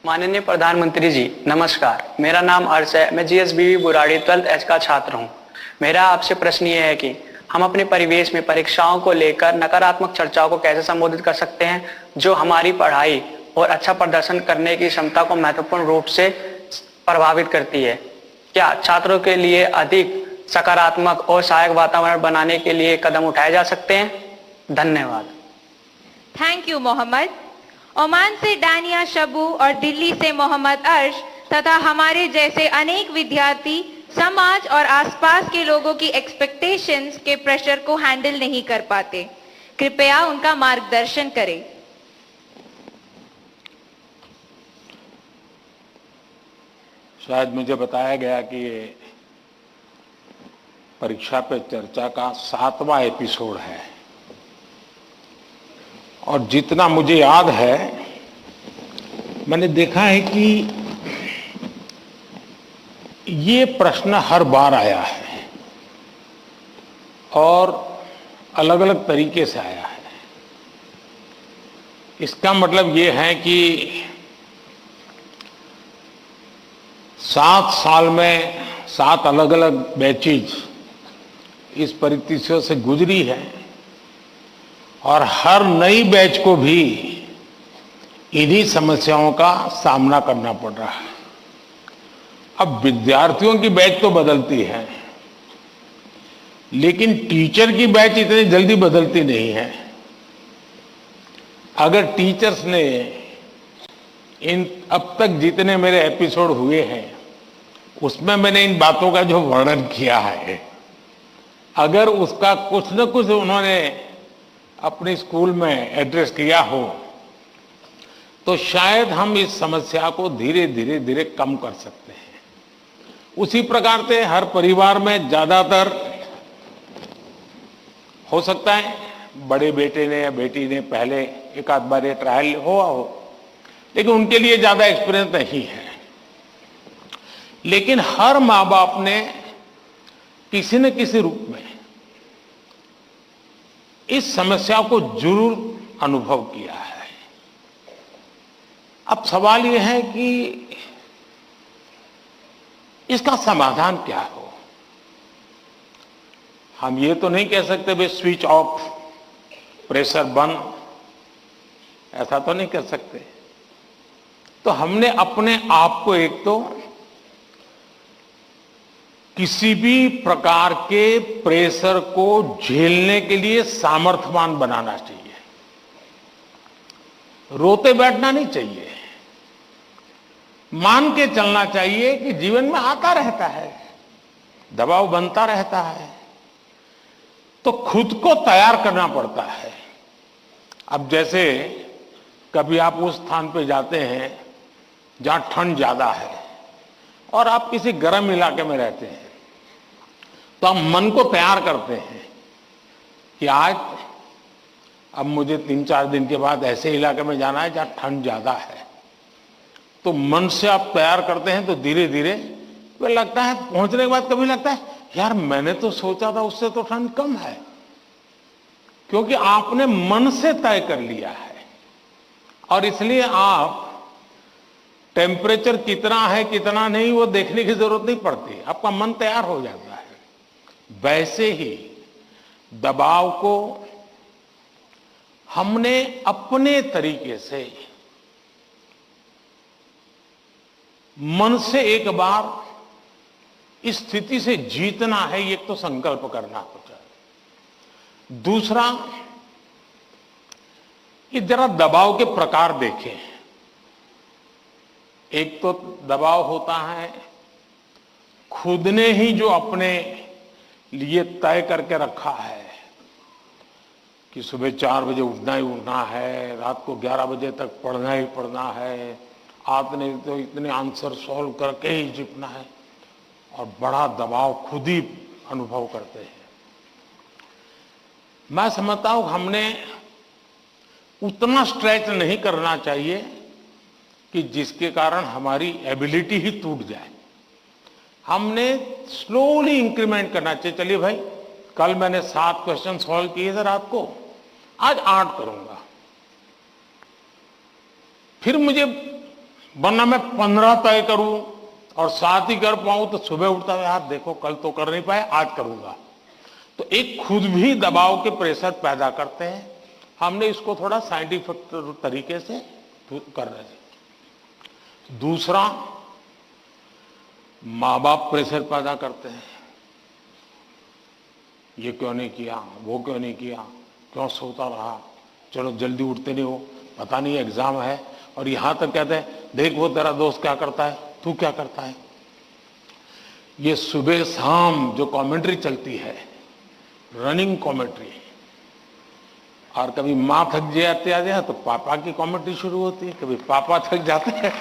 माननीय प्रधानमंत्री जी नमस्कार। मेरा नाम अर्श है। मैं जीएसबीवी बुराड़ी 12th एच का छात्र हूं। मेरा आपसे प्रश्न ये है कि हम अपने परिवेश में परीक्षाओं को लेकर नकारात्मक चर्चाओं को कैसे संबोधित कर सकते हैं जो हमारी पढ़ाई और अच्छा प्रदर्शन करने की क्षमता को महत्वपूर्ण रूप से प्रभावित करती है। क्या छात्रों के लिए अधिक सकारात्मक और सहायक वातावरण बनाने के लिए कदम उठाए जा सकते हैं? धन्यवाद। Thank you Mohammed. ओमान से डानिया शबू और दिल्ली से मोहम्मद अर्श तथा हमारे जैसे अनेक विद्यार्थी समाज और आसपास के लोगों की एक्सपेक्टेशंस के प्रेशर को हैंडल नहीं कर पाते। कृपया उनका मार्गदर्शन करें। शायद मुझे बताया गया कि ये परीक्षा पे चर्चा का 7वां एपिसोड है और जितना मुझे याद है मैंने देखा है कि ये प्रश्न हर बार आया है और अलग अलग तरीके से आया है। इसका मतलब ये है कि 7 साल में 7 अलग अलग बैचेज इस परिस्थितियों से गुजरी है और हर नई बैच को भी इन्हीं समस्याओं का सामना करना पड़ रहा है। अब विद्यार्थियों की बैच तो बदलती है लेकिन टीचर की बैच इतनी जल्दी बदलती नहीं है। अगर टीचर्स ने इन अब तक जितने मेरे एपिसोड हुए हैं उसमें मैंने इन बातों का जो वर्णन किया है, अगर उसका कुछ न कुछ उन्होंने अपने स्कूल में एड्रेस किया हो तो शायद हम इस समस्या को धीरे धीरे कम कर सकते हैं। उसी प्रकार से हर परिवार में ज्यादातर हो सकता है बड़े बेटे ने या बेटी ने पहले एक आध बार ये ट्रायल हुआ हो लेकिन उनके लिए ज्यादा एक्सपीरियंस नहीं है। लेकिन हर माँ बाप ने किसी न किसी रूप में इस समस्या को जरूर अनुभव किया है। अब सवाल यह है कि इसका समाधान क्या हो। हम ये तो नहीं कह सकते भाई स्विच ऑफ, प्रेशर बंद, ऐसा तो नहीं कर सकते। तो हमने अपने आप को एक तो किसी भी प्रकार के प्रेशर को झेलने के लिए सामर्थ्यवान बनाना चाहिए। रोते बैठना नहीं चाहिए, मान के चलना चाहिए कि जीवन में आता रहता है, दबाव बनता रहता है, तो खुद को तैयार करना पड़ता है। अब जैसे कभी आप उस स्थान पे जाते हैं जहां ठंड ज्यादा है और आप किसी गर्म इलाके में रहते हैं तो हम मन को तैयार करते हैं कि आज अब मुझे 3-4 दिन के बाद ऐसे इलाके में जाना है जहां ठंड ज्यादा है। तो मन से आप तैयार करते हैं तो धीरे धीरे तो लगता है, पहुंचने के बाद कभी लगता है यार मैंने तो सोचा था उससे तो ठंड कम है, क्योंकि आपने मन से तय कर लिया है। और इसलिए आप टेम्परेचर कितना है कितना नहीं वो देखने की जरूरत नहीं पड़ती, आपका मन तैयार हो जाता है। वैसे ही दबाव को हमने अपने तरीके से मन से एक बार इस स्थिति से जीतना है, ये तो संकल्प करना होता है। दूसरा, कि जरा दबाव के प्रकार देखें। एक तो दबाव होता है खुद ने ही जो अपने लिए तय करके रखा है कि सुबह 4 बजे उठना ही उठना है, रात को 11 बजे तक पढ़ना ही पढ़ना है, आपने तो इतने आंसर सॉल्व करके ही जीतना है, और बड़ा दबाव खुद ही अनुभव करते हैं। मैं समझता हूं हमने उतना स्ट्रेच नहीं करना चाहिए कि जिसके कारण हमारी एबिलिटी ही टूट जाए। हमने स्लोली इंक्रीमेंट करना चाहिए। चलिए भाई, कल मैंने 7 क्वेश्चन सॉल्व किए थे रात को, आज 8 करूंगा। फिर मुझे वरना मैं 15 तय करूं और 7 ही कर पाऊं तो सुबह उठता है, यार देखो कल तो कर नहीं पाए, आज करूंगा। तो एक खुद भी दबाव के प्रेशर पैदा करते हैं। हमने इसको थोड़ा साइंटिफिक तरीके से कर रहे थे। दूसरा, माँ बाप प्रेशर पैदा करते हैं, ये क्यों नहीं किया, वो क्यों नहीं किया, क्यों सोता रहा, चलो जल्दी उठते नहीं हो, पता नहीं एग्जाम है। और यहां तक कहते हैं, देख वो तेरा दोस्त क्या करता है, तू क्या करता है। ये सुबह शाम जो कमेंट्री चलती है, रनिंग कमेंट्री, और कभी माँ थक जाते आ जाए तो पापा की कमेंट्री शुरू होती है, कभी पापा थक जाते हैं